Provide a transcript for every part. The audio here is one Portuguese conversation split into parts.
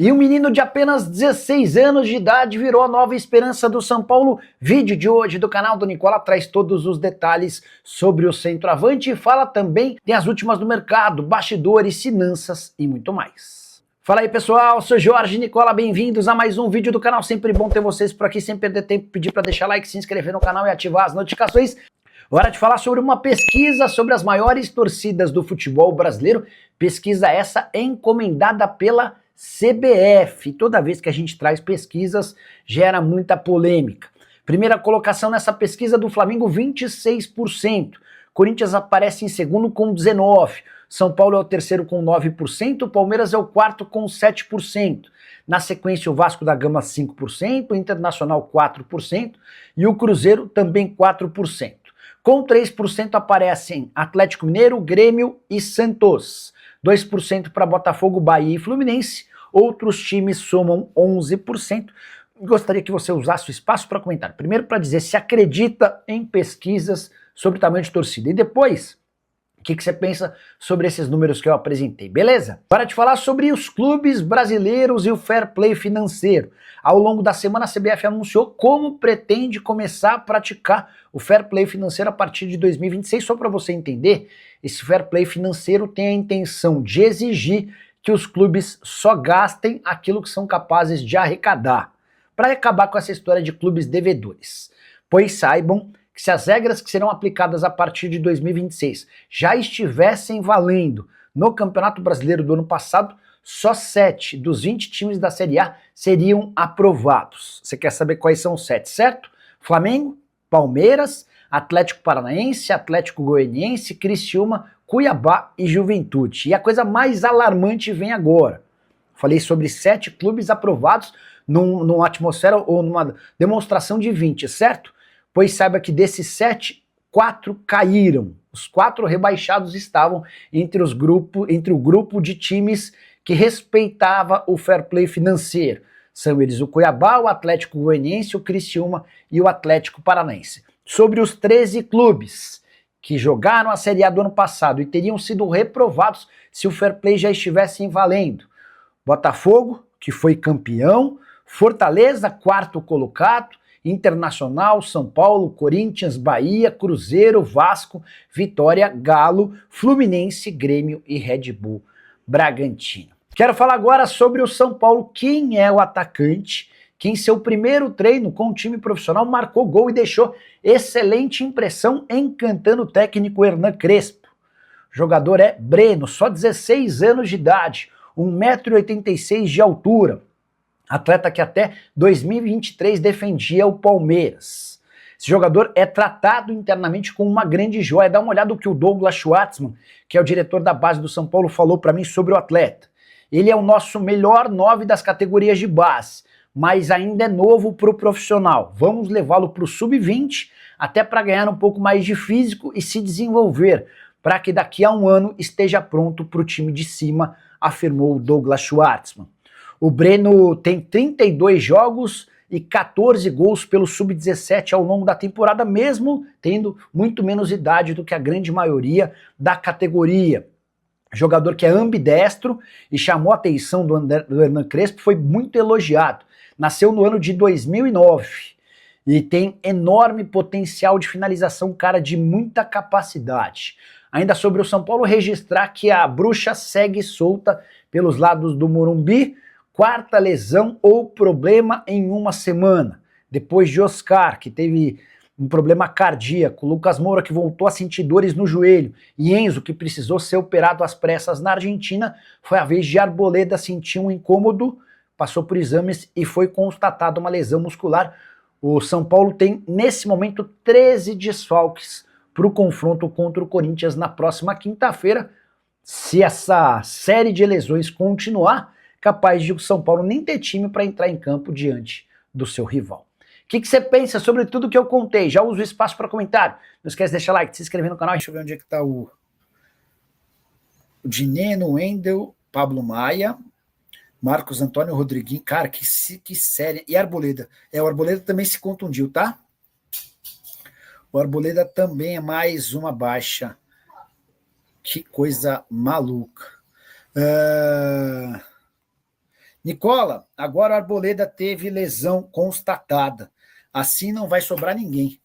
E um menino de apenas 16 anos de idade virou a nova esperança do São Paulo. Vídeo de hoje do canal do Nicola traz todos os detalhes sobre o centroavante e fala também das últimas do mercado, bastidores, finanças e muito mais. Fala aí pessoal, sou Jorge Nicola, bem-vindos a mais um vídeo do canal. Sempre bom ter vocês por aqui, sem perder tempo, pedir para deixar like, se inscrever no canal e ativar as notificações. Hora de falar sobre uma pesquisa sobre as maiores torcidas do futebol brasileiro, pesquisa essa encomendada pela CBF. Toda vez que a gente traz pesquisas, gera muita polêmica. Primeira colocação nessa pesquisa do Flamengo, 26%. Corinthians aparece em segundo com 19%. São Paulo é o terceiro com 9%. O Palmeiras é o quarto com 7%. Na sequência, o Vasco da Gama, 5%. O Internacional, 4%. E o Cruzeiro, também 4%. Com 3% aparecem Atlético Mineiro, Grêmio e Santos. 2% para Botafogo, Bahia e Fluminense. Outros times somam 11%. Gostaria que você usasse o espaço para comentar. Primeiro para dizer se acredita em pesquisas sobre tamanho de torcida. E depois, o que você pensa sobre esses números que eu apresentei, beleza? Para te falar sobre os clubes brasileiros e o fair play financeiro. Ao longo da semana, a CBF anunciou como pretende começar a praticar o fair play financeiro a partir de 2026. Só para você entender, esse fair play financeiro tem a intenção de exigir que os clubes só gastem aquilo que são capazes de arrecadar, para acabar com essa história de clubes devedores. Pois saibam que se as regras que serão aplicadas a partir de 2026 já estivessem valendo no Campeonato Brasileiro do ano passado, só 7 dos 20 times da Série A seriam aprovados. Você quer saber quais são os 7, certo? Flamengo, Palmeiras, Atlético Paranaense, Atlético Goianiense, Criciúma, Cuiabá e Juventude. E a coisa mais alarmante vem agora. Falei sobre 7 clubes aprovados numa atmosfera ou numa demonstração de 20, certo? Pois saiba que desses 7, 4 caíram. Os 4 rebaixados estavam entre o grupo de times que respeitava o fair play financeiro. São eles o Cuiabá, o Atlético Goianiense, o Criciúma e o Atlético Paranaense. Sobre os 13 clubes que jogaram a Série A do ano passado e teriam sido reprovados se o fair play já estivesse valendo: Botafogo, que foi campeão, Fortaleza, quarto colocado, Internacional, São Paulo, Corinthians, Bahia, Cruzeiro, Vasco, Vitória, Galo, Fluminense, Grêmio e Red Bull Bragantino. Quero falar agora sobre o São Paulo. Quem é o atacante que em seu primeiro treino com o time profissional marcou gol e deixou excelente impressão, encantando o técnico Hernan Crespo? O jogador é Breno, só 16 anos de idade, 1,86 m de altura. Atleta que até 2023 defendia o Palmeiras. Esse jogador é tratado internamente como uma grande joia. Dá uma olhada no que o Douglas Schwartzman, que é o diretor da base do São Paulo, falou para mim sobre o atleta. Ele é o nosso melhor 9 das categorias de base, mas ainda é novo para o profissional. Vamos levá-lo para o sub-20, até para ganhar um pouco mais de físico e se desenvolver, para que daqui a um ano esteja pronto para o time de cima, afirmou o Douglas Schwartzman. O Breno tem 32 jogos e 14 gols pelo sub-17 ao longo da temporada, mesmo tendo muito menos idade do que a grande maioria da categoria. Jogador que é ambidestro e chamou a atenção do Hernan Crespo, foi muito elogiado. Nasceu no ano de 2009 e tem enorme potencial de finalização, cara de muita capacidade. Ainda sobre o São Paulo, registrar que a bruxa segue solta pelos lados do Morumbi. Quarta lesão ou problema em uma semana. Depois de Oscar, que teve um problema cardíaco, Lucas Moura, que voltou a sentir dores no joelho, e Enzo, que precisou ser operado às pressas na Argentina, foi a vez de Arboleda sentir um incômodo, passou por exames e foi constatada uma lesão muscular. O São Paulo tem, nesse momento, 13 desfalques para o confronto contra o Corinthians na próxima quinta-feira. Se essa série de lesões continuar, capaz de o São Paulo nem ter time para entrar em campo diante do seu rival. O que você pensa sobre tudo que eu contei? Já usa o espaço para comentário. Não esquece de deixar like, se inscrever no canal. Deixa eu ver onde é que está o Dineno, Wendel, Pablo Maia, Marcos Antônio, Rodriguinho. Cara, que série. E Arboleda. O Arboleda também se contundiu, tá? O Arboleda também é mais uma baixa. Que coisa maluca. Nicola, agora o Arboleda teve lesão constatada. Assim não vai sobrar ninguém.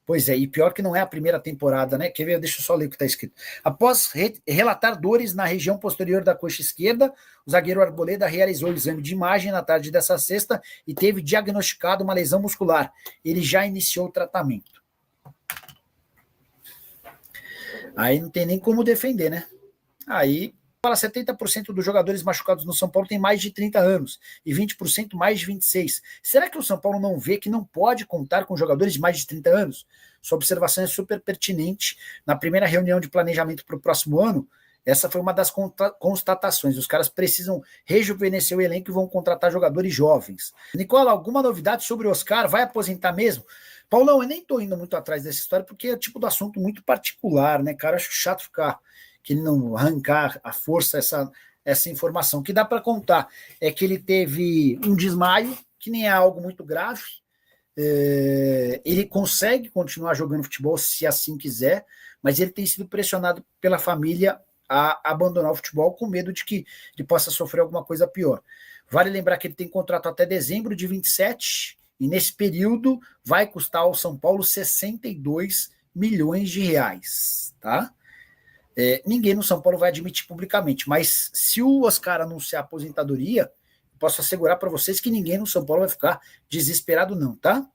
Pois é, e pior que não é a primeira temporada, né? Quer ver? Deixa eu só ler o que está escrito. Após relatar dores na região posterior da coxa esquerda, o zagueiro Arboleda realizou o exame de imagem na tarde dessa sexta e teve diagnosticado uma lesão muscular. Ele já iniciou o tratamento. Aí não tem nem como defender, né? Aí, fala 70% dos jogadores machucados no São Paulo têm mais de 30 anos e 20% mais de 26. Será que o São Paulo não vê que não pode contar com jogadores de mais de 30 anos? Sua observação é super pertinente. Na primeira reunião de planejamento para o próximo ano, essa foi uma das constatações. Os caras precisam rejuvenescer o elenco e vão contratar jogadores jovens. Nicola, alguma novidade sobre o Oscar? Vai aposentar mesmo? Paulão, eu nem tô indo muito atrás dessa história porque é o tipo do assunto muito particular, né, cara? Acho chato ficar que ele não arrancar à força essa informação. O que dá para contar é que ele teve um desmaio, que nem é algo muito grave. Ele consegue continuar jogando futebol se assim quiser, mas ele tem sido pressionado pela família a abandonar o futebol com medo de que ele possa sofrer alguma coisa pior. Vale lembrar que ele tem contrato até dezembro de 27, e nesse período vai custar ao São Paulo 62 milhões de reais, tá? Ninguém no São Paulo vai admitir publicamente, mas se o Oscar anunciar aposentadoria, posso assegurar para vocês que ninguém no São Paulo vai ficar desesperado não, tá?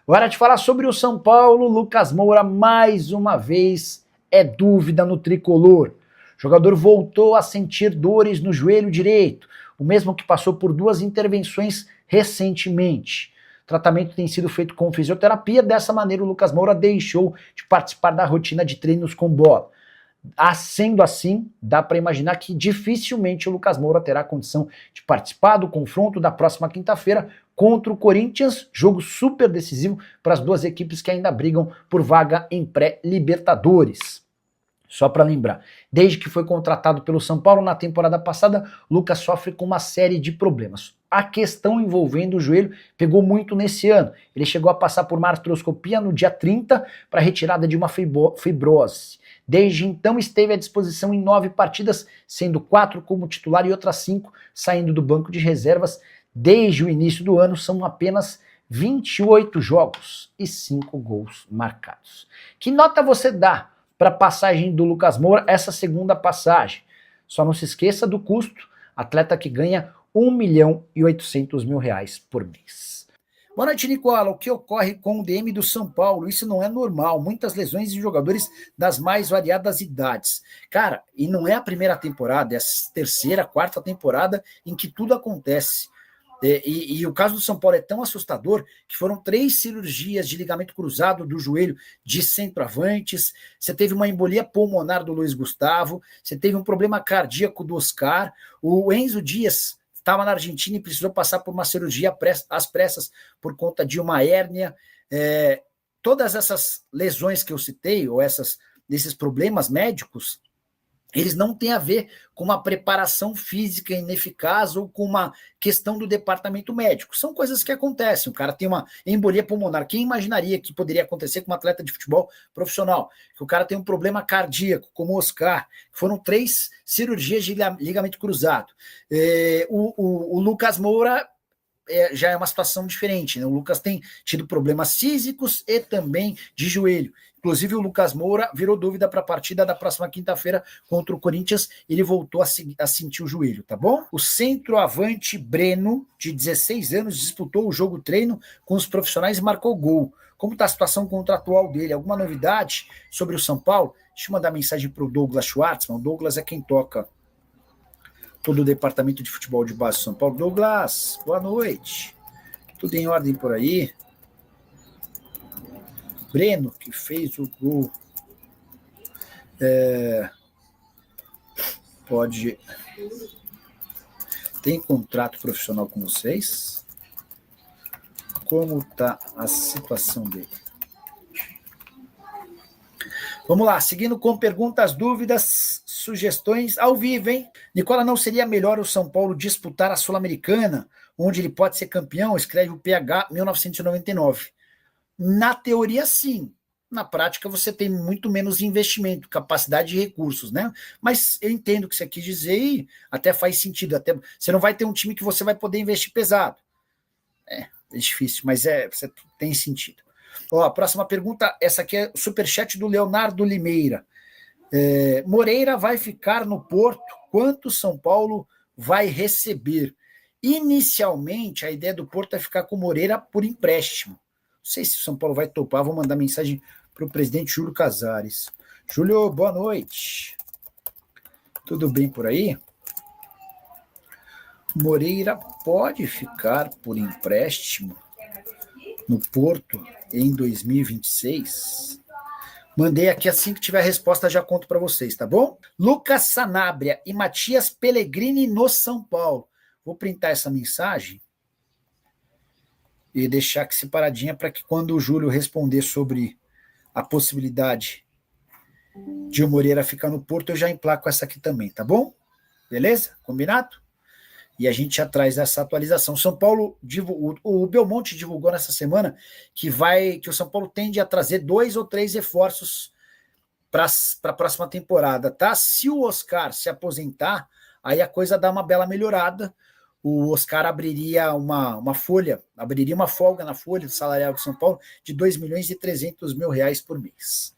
Hora de falar sobre o São Paulo. Lucas Moura, mais uma vez, é dúvida no tricolor. O jogador voltou a sentir dores no joelho direito, o mesmo que passou por 2 intervenções recentemente. O tratamento tem sido feito com fisioterapia. Dessa maneira, o Lucas Moura deixou de participar da rotina de treinos com bola. Sendo assim, dá para imaginar que dificilmente o Lucas Moura terá condição de participar do confronto da próxima quinta-feira contra o Corinthians, jogo super decisivo para as duas equipes que ainda brigam por vaga em pré-Libertadores. Só para lembrar, desde que foi contratado pelo São Paulo na temporada passada, o Lucas sofre com uma série de problemas. A questão envolvendo o joelho pegou muito nesse ano. Ele chegou a passar por uma artroscopia no dia 30 para retirada de uma fibrose. Desde então esteve à disposição em 9 partidas, sendo 4 como titular e outras 5 saindo do banco de reservas. Desde o início do ano são apenas 28 jogos e 5 gols marcados. Que nota você dá para a passagem do Lucas Moura, essa segunda passagem? Só não se esqueça do custo, atleta que ganha R$1.800.000 por mês. Boa noite, Nicola. O que ocorre com o DM do São Paulo? Isso não é normal. Muitas lesões de jogadores das mais variadas idades. Cara, e não é a primeira temporada, é a terceira, quarta temporada em que tudo acontece. E o caso do São Paulo é tão assustador que foram 3 cirurgias de ligamento cruzado do joelho de centroavantes, você teve uma embolia pulmonar do Luiz Gustavo, você teve um problema cardíaco do Oscar, o Enzo Dias estava na Argentina e precisou passar por uma cirurgia às pressas por conta de uma hérnia. Todas essas lesões que eu citei, ou desses problemas médicos, eles não têm a ver com uma preparação física ineficaz ou com uma questão do departamento médico. São coisas que acontecem. O cara tem uma embolia pulmonar. Quem imaginaria que poderia acontecer com um atleta de futebol profissional? Que o cara tem um problema cardíaco, como o Oscar. Foram 3 cirurgias de ligamento cruzado. O Lucas Moura já é uma situação diferente, né? O Lucas tem tido problemas físicos e também de joelho. Inclusive, o Lucas Moura virou dúvida para a partida da próxima quinta-feira contra o Corinthians. Ele voltou a sentir o joelho, tá bom? O centroavante Breno, de 16 anos, disputou o jogo treino com os profissionais e marcou gol. Como está a situação contratual dele? Alguma novidade sobre o São Paulo? Deixa eu mandar mensagem para o Douglas Schwartzman. O Douglas é quem toca todo o departamento de futebol de base de São Paulo. Douglas, boa noite. Tudo em ordem por aí? Breno, que fez o gol, tem contrato profissional com vocês? Como está a situação dele? Vamos lá, seguindo com perguntas, dúvidas, sugestões ao vivo, hein? Nicola, não seria melhor o São Paulo disputar a Sul-Americana, onde ele pode ser campeão? Escreve o PH 1999. Na teoria, sim. na prática você tem muito menos investimento, capacidade de recursos, né? Mas eu entendo o que você quis dizer e até faz sentido. Até, você não vai ter um time que você vai poder investir pesado. É difícil, mas você tem sentido. Ó, a próxima pergunta, essa aqui é o superchat do Leonardo Limeira. Moreira vai ficar no Porto? Quanto São Paulo vai receber? Inicialmente, a ideia do Porto é ficar com o Moreira por empréstimo. Não sei se o São Paulo vai topar, vou mandar mensagem para o presidente Júlio Casares. Júlio, boa noite. Tudo bem por aí? Moreira pode ficar por empréstimo no Porto em 2026? Mandei aqui, assim que tiver a resposta já conto para vocês, tá bom? Lucas Sanabria e Matias Pellegrini no São Paulo. Vou printar essa mensagem e deixar aqui separadinha para que quando o Júlio responder sobre a possibilidade de o Moreira ficar no Porto, eu já emplaco essa aqui também, tá bom? Beleza? Combinado? E a gente já traz essa atualização. São Paulo, o Belmonte divulgou nessa semana que o São Paulo tende a trazer 2 ou 3 reforços para a próxima temporada, tá? Se o Oscar se aposentar, aí a coisa dá uma bela melhorada. O Oscar abriria uma folha, abriria uma folga na folha do salarial de São Paulo de 2 milhões e 300 mil reais por mês.